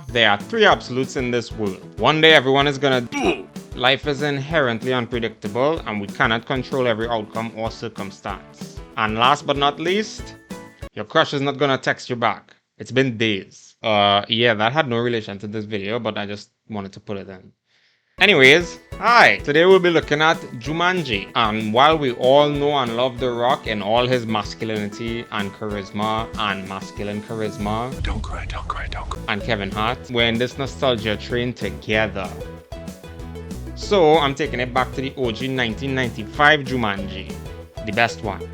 There are three absolutes in this world. One day everyone is gonna do. Life is inherently unpredictable and we cannot control every outcome or circumstance. And last but not least, your crush is not gonna text you back. It's been days. Yeah, that had no relation to this video, but I just wanted to put it in. Anyways, hi! Today we'll be looking at Jumanji. And while we all know and love The Rock in all his masculinity and charisma and masculine charisma. Don't cry, don't cry, don't cry. And Kevin Hart, we're in this nostalgia train together. So I'm taking it back to the OG 1995 Jumanji. The best one.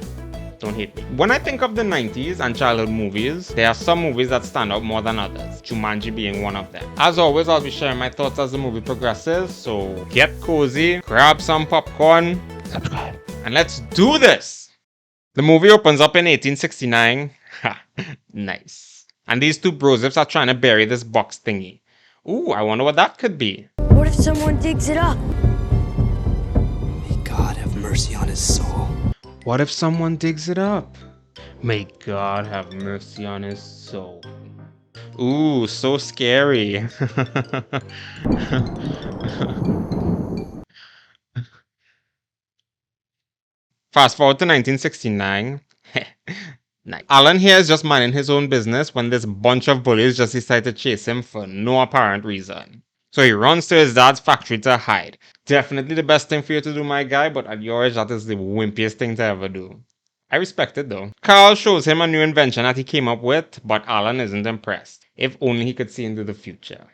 Don't hate me. When I think of the 90s and childhood movies, there are some movies that stand out more than others, Jumanji being one of them. As always, I'll be sharing my thoughts as the movie progresses, so get cozy, grab some popcorn, and let's do this! The movie opens up in 1869. Ha, nice. And these two brosips are trying to bury this box thingy. Ooh, I wonder what that could be. What if someone digs it up? May God have mercy on his soul. What if someone digs it up? May God have mercy on his soul. Ooh, so scary. Fast forward to 1969. Nice. Alan here is just minding his own business when this bunch of bullies just decide to chase him for no apparent reason. So he runs to his dad's factory to hide. Definitely the best thing for you to do, my guy, but at your age, that is the wimpiest thing to ever do. I respect it though. Carl shows him a new invention that he came up with, but Alan isn't impressed. If only he could see into the future.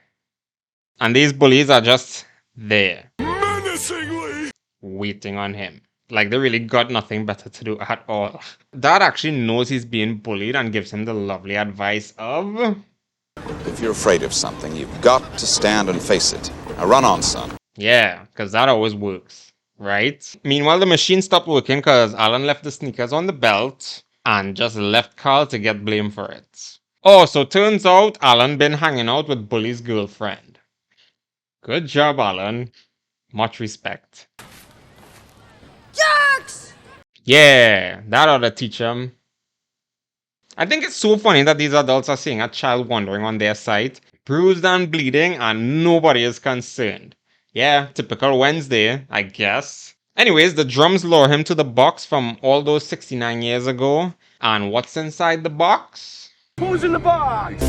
And these bullies are just there. Menacingly! Waiting on him. Like they really got nothing better to do at all. Dad actually knows he's being bullied and gives him the lovely advice of... If you're afraid of something, you've got to stand and face it. Now run on, son. Yeah, because that always works, right? Meanwhile, the machine stopped working because Alan left the sneakers on the belt and just left Carl to get blamed for it. Oh, so turns out Alan been hanging out with Bully's girlfriend. Good job, Alan. Much respect. Jerks! Yeah, that ought to teach him. I think it's so funny that these adults are seeing a child wandering on their site, bruised and bleeding, and nobody is concerned. Yeah, typical Wednesday, I guess. Anyways, the drums lure him to the box from all those 69 years ago. And what's inside the box? Who's in the box?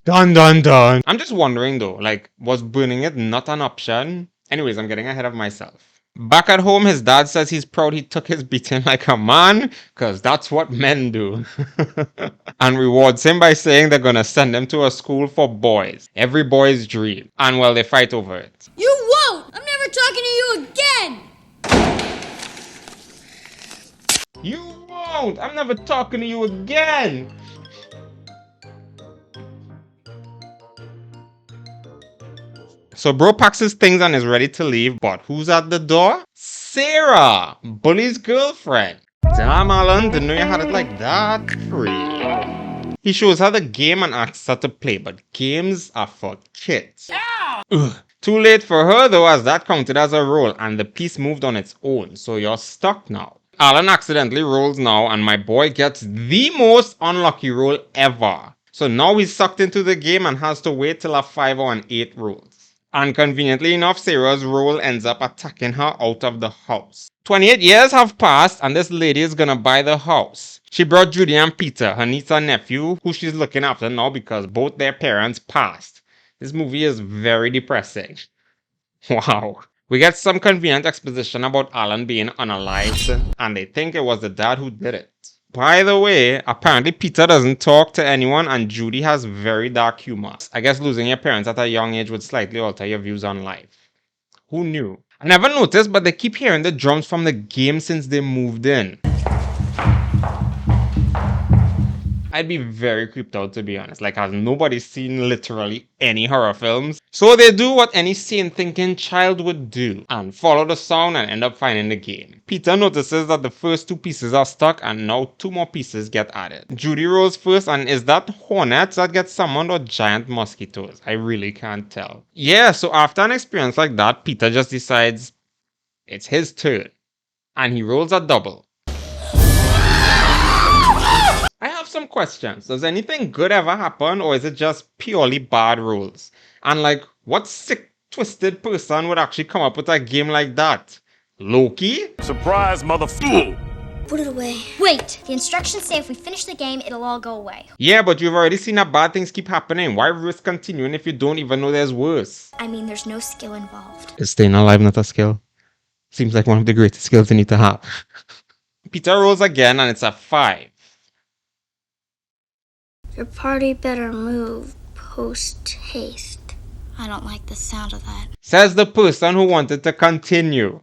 Dun dun dun. I'm just wondering though, like, was burning it not an option? Anyways, I'm getting ahead of myself. Back at home, his dad says he's proud he took his beating like a man, cause that's what men do. And rewards him by saying they're gonna send him to a school for boys. Every boy's dream. And well, they fight over it. You won't! I'm never talking to you again! You won't! I'm never talking to you again! So bro packs his things and is ready to leave, but who's at the door? Sarah! Bully's girlfriend. Damn, Alan, didn't know you had it like that. Free. He shows her the game and asks her to play, but games are for kids. Ugh. Too late for her though, as that counted as a roll and the piece moved on its own, so you're stuck now. Alan accidentally rolls now and my boy gets the most unlucky roll ever. So now he's sucked into the game and has to wait till a 5 or an 8 rolls. And conveniently enough, Sarah's role ends up attacking her out of the house. 28 years have passed and this lady is gonna buy the house. She brought Judy and Peter, her niece and nephew, who she's looking after now because both their parents passed. This movie is very depressing. Wow. We get some convenient exposition about Alan being unalived, and they think it was the dad who did it. By the way, apparently Peter doesn't talk to anyone and Judy has very dark humor. I guess losing your parents at a young age would slightly alter your views on life. Who knew? I never noticed, but they keep hearing the drums from the game since they moved in. I'd be very creeped out, to be honest. Like, has nobody seen literally any horror films? So they do what any sane thinking child would do and follow the sound and end up finding the game. Peter notices that the first 2 pieces are stuck and now 2 more pieces get added. Judy rolls first, and is that hornets that get summoned or giant mosquitoes? I really can't tell. Yeah, so after an experience like that, Peter just decides it's his turn and he rolls a double. I have some questions. Does anything good ever happen, or is it just purely bad rules? And like, what sick, twisted person would actually come up with a game like that? Loki? Surprise, motherfucker! Put it away. Wait, the instructions say if we finish the game, it'll all go away. Yeah, but you've already seen that bad things keep happening. Why risk continuing if you don't even know there's worse? I mean, there's no skill involved. Is staying alive not a skill? Seems like one of the greatest skills you need to have. Peter rolls again and it's a 5. Your party better move post haste. I don't like the sound of that. Says the person who wanted to continue.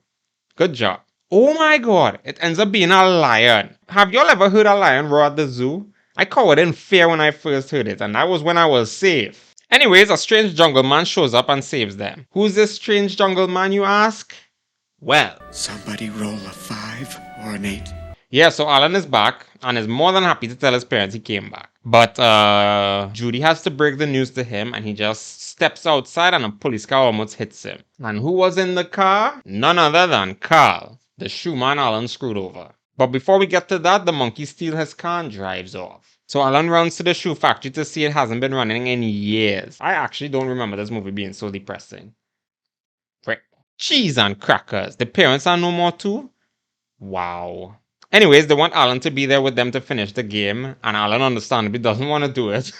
Good job. Oh my god, it ends up being a lion. Have y'all ever heard a lion roar at the zoo? I cowered in fear when I first heard it, and that was when I was safe. Anyways, a strange jungle man shows up and saves them. Who's this strange jungle man, you ask? Well, Somebody roll a 5 or an 8. yeah, so Alan is back and is more than happy to tell his parents he came back. But Judy has to break the news to him, and he just steps outside and a police car almost hits him. And who was in the car? None other than Carl, the shoeman Alan screwed over. But before we get to that, the monkey steals his car and drives off. So Alan runs to the shoe factory to see it hasn't been running in years. I actually don't remember this movie being so depressing. Frick. Cheese and crackers. The parents are no more too? Wow. Anyways, they want Alan to be there with them to finish the game, and Alan understandably doesn't want to do it.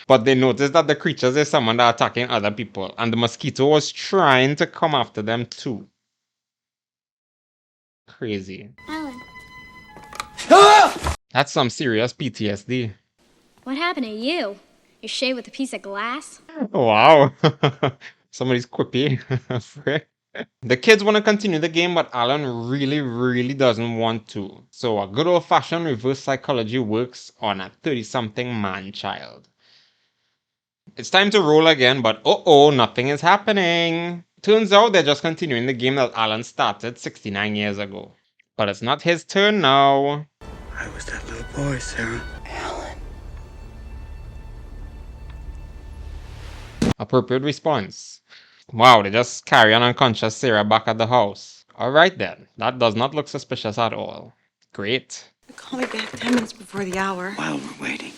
But they notice that the creatures is someone that are attacking other people, and the mosquito was trying to come after them too. Crazy. Alan, That's some serious PTSD. what happened to you? You shaved with a piece of glass? Wow. Somebody's quippy. Frick. The kids want to continue the game, but Alan really doesn't want to. So a good old-fashioned reverse psychology works on a 30-something man-child. It's time to roll again, but nothing is happening. Turns out they're just continuing the game that Alan started 69 years ago. But it's not his turn now. I was that little boy, Sarah. Appropriate response. Wow, they just carry an unconscious Sarah back at the house. Alright then, that does not look suspicious at all. Great. Call me back 10 minutes before the hour. While we're waiting.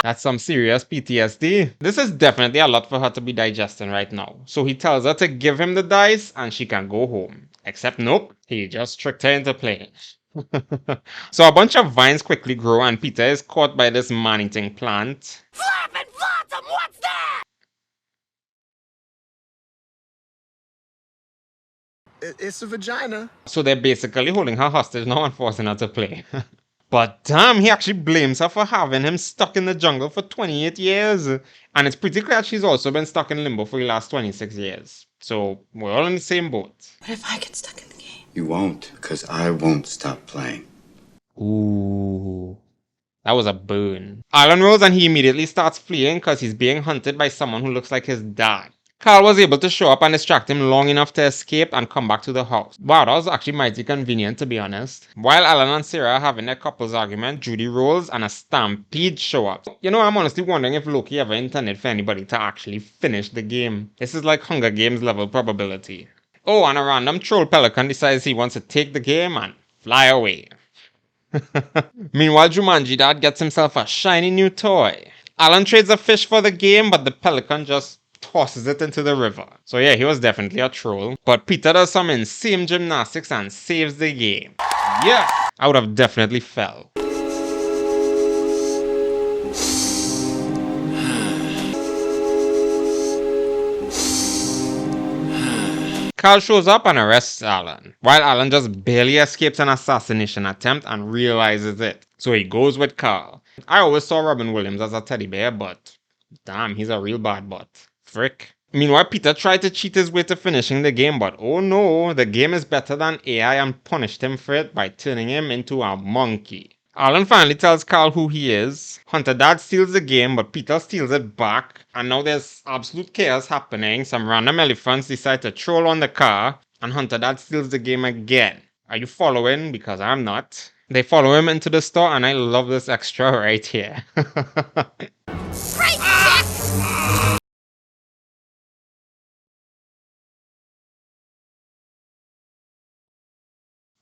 That's some serious PTSD. This is definitely a lot for her to be digesting right now. So he tells her to give him the dice and she can go home. Except nope, he just tricked her into playing. So a bunch of vines quickly grow and Peter is caught by this man-eating plant. Flappin' Flotsam, what's that? It's a vagina. So they're basically holding her hostage now and forcing her to play. But damn, he actually blames her for having him stuck in the jungle for 28 years. And it's pretty clear she's also been stuck in limbo for the last 26 years. So we're all in the same boat. What if I get stuck in the game? You won't, because I won't stop playing. Ooh. That was a burn. Alan rolls and he immediately starts fleeing because he's being hunted by someone who looks like his dad. Carl was able to show up and distract him long enough to escape and come back to the house. Wow, that was actually mighty convenient, to be honest. While Alan and Sarah are having their couples argument, Judy rolls and a stampede show up. You know, I'm honestly wondering if Loki ever intended for anybody to actually finish the game. This is like Hunger Games level probability. Oh, and a random troll pelican decides he wants to take the game and fly away. Meanwhile, Jumanji dad gets himself a shiny new toy. Alan trades a fish for the game, but the pelican just tosses it into the river. So yeah, he was definitely a troll. But Peter does some insane gymnastics and saves the game. Yes! I would have definitely fell. Carl shows up and arrests Alan, while Alan just barely escapes an assassination attempt and realizes it. So he goes with Carl. I always saw Robin Williams as a teddy bear, but damn, he's a real bad butt. Frick. Meanwhile, Peter tried to cheat his way to finishing the game, but oh no, the game is better than AI and punished him for it by turning him into a monkey. Alan finally tells Carl who he is. Hunter Dad steals the game, but Peter steals it back. And now there's absolute chaos happening. Some random elephants decide to troll on the car, and Hunter Dad steals the game again. Are you following? Because I'm not. They follow him into the store, and I love this extra right here.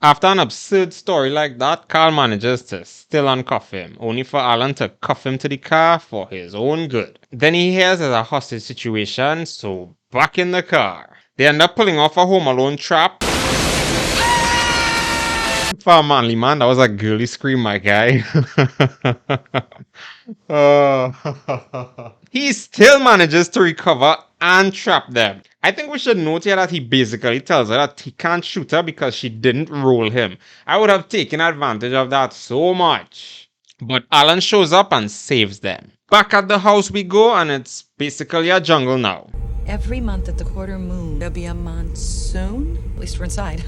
After an absurd story like that, Carl manages to still uncuff him, only for Alan to cuff him to the car for his own good. Then he hears there's a hostage situation, so back in the car. They end up pulling off a Home Alone trap. For a manly man, that was a girly scream, my guy. He still manages to recover and trap them. I think we should note here that he basically tells her that he can't shoot her because she didn't roll him. I would have taken advantage of that so much. But Alan shows up and saves them. Back at the house we go, and it's basically a jungle now. Every month at the quarter moon, there'll be a monsoon. At least we're inside.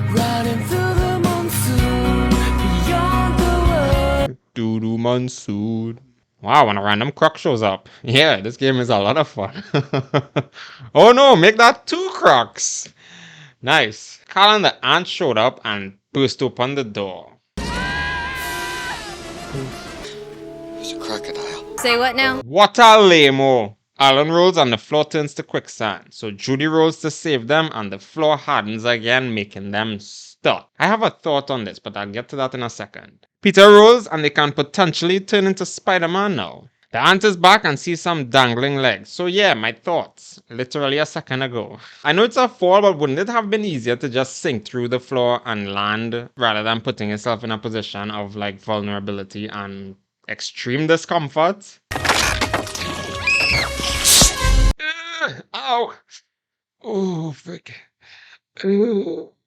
Riding through the monsoon, beyond the world. Doo-doo monsoon. Wow, when a random croc shows up. Yeah, this game is a lot of fun. Oh no, make that 2 crocs. Nice. Carl and the ant showed up and burst open the door. There's a crocodile. Say what now? What a lame-o. Alan rolls and the floor turns to quicksand. So Judy rolls to save them and the floor hardens again, making them stuck. I have a thought on this, but I'll get to that in a second. Peter rolls and they can potentially turn into Spider-Man now. The ant is back and sees some dangling legs. So yeah, my thoughts. Literally a second ago. I know it's a fall, but wouldn't it have been easier to just sink through the floor and land rather than putting yourself in a position of like vulnerability and extreme discomfort? Ow! Oh, frick.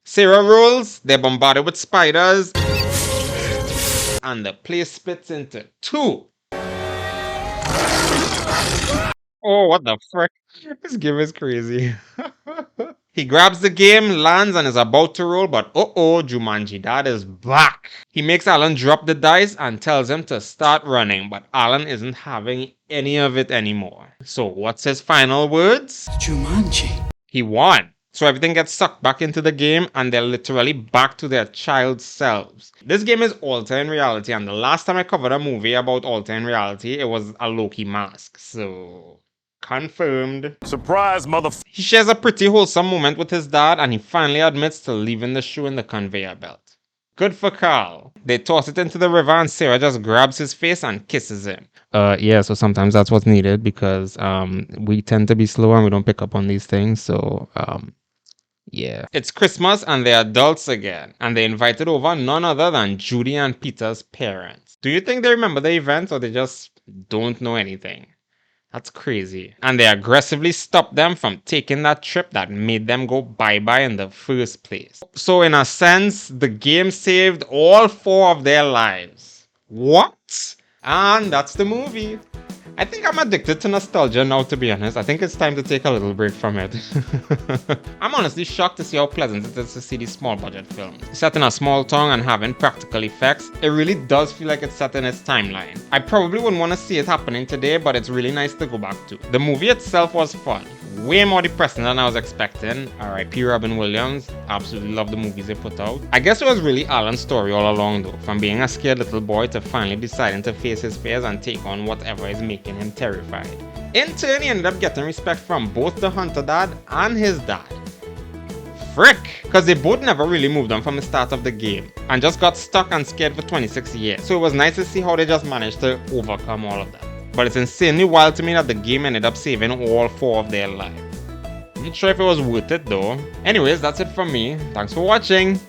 Sarah rolls, they're bombarded with spiders, and the place splits into 2. Oh, what the frick? This game is crazy. He grabs the game, lands, and is about to roll, but Jumanji Dad is back. He makes Alan drop the dice and tells him to start running, but Alan isn't having any of it anymore. So what's his final words? Jumanji. He won. So everything gets sucked back into the game and they're literally back to their child selves. This game is altering reality, and the last time I covered a movie about altering reality, it was a Loki mask. So confirmed. Surprise, motherfucker. He shares a pretty wholesome moment with his dad and he finally admits to leaving the shoe in the conveyor belt. Good for Carl. They toss it into the river and Sarah just grabs his face and kisses him. Yeah, so sometimes that's what's needed because we tend to be slow and we don't pick up on these things. So yeah. It's Christmas and they're adults again. And they invited over none other than Judy and Peter's parents. Do you think they remember the event or they just don't know anything? That's crazy. And they aggressively stopped them from taking that trip that made them go bye-bye in the first place. So in a sense, the game saved all 4 of their lives. What? And that's the movie. I think I'm addicted to nostalgia now, to be honest. I think it's time to take a little break from it. I'm honestly shocked to see how pleasant it is to see these small budget films. Set in a small town and having practical effects, it really does feel like it's set in its timeline. I probably wouldn't want to see it happening today, but it's really nice to go back to. The movie itself was fun. Way more depressing than I was expecting. R.I.P. Robin Williams. Absolutely love the movies they put out. I guess it was really Alan's story all along though. From being a scared little boy to finally deciding to face his fears and take on whatever is making him terrified. In turn, he ended up getting respect from both the hunter dad and his dad. Frick! Because they both never really moved on from the start of the game and just got stuck and scared for 26 years. So it was nice to see how they just managed to overcome all of that. But it's insanely wild to me that the game ended up saving all 4 of their lives. I'm not sure if it was worth it though. Anyways, that's it from me. Thanks for watching.